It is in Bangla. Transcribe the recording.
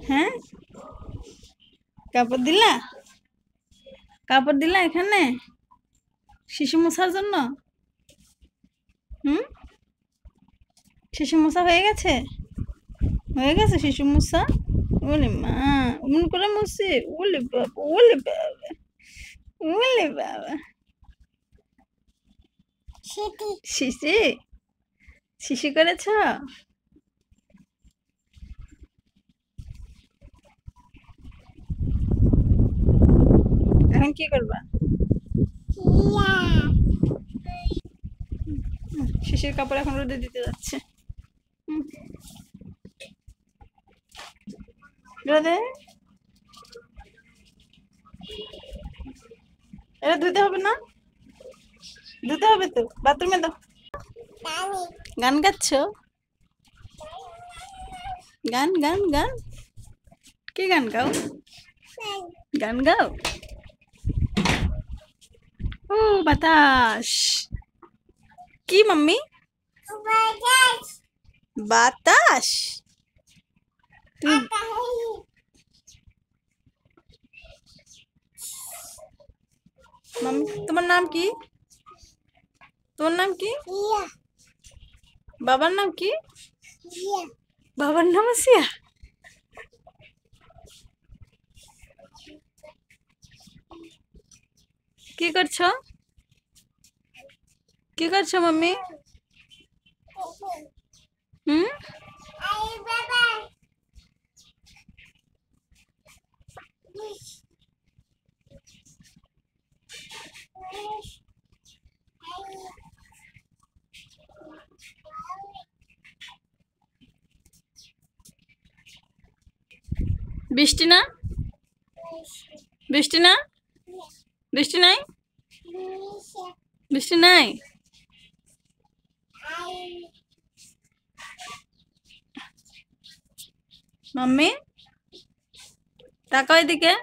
হ্যাঁ, কাপড় দিলা? কাপড় দিলা এখানে শিশু মশার জন্য? হুম, শিশু মশা হয়ে গেছে? হয়ে গেছে শিশু মশা? ওলে মা, অমন করে মুছে? ওলে বাবা, ওলে বাবা, ওলে বাবা। শিশি শিশি করেছ? এখন কি করবা? শিশির কাপড় এখন রোদে দিতে যাচ্ছে। হুম, রোদে এটা ধুতে হবে না? ধুতে হবে তো, বাথরুমে দাও। গান গাচ্ছ? গান গান গান, কি গান গাও? গান গাও? ও বাতাস, কি মাম্মি? বাতাস? তুমি মাম্মি, তোমার নাম কি? তোমার নাম কি? বাবার নাম কি? বাবার নাম আসিয়া? কি করছো? কি করছো মাম্মি? হুম, বৃষ্টি না? বৃষ্টি না? বৃষ্টি নাই? বৃষ্টি নাই? মাম্মি তাকাও এদিকে।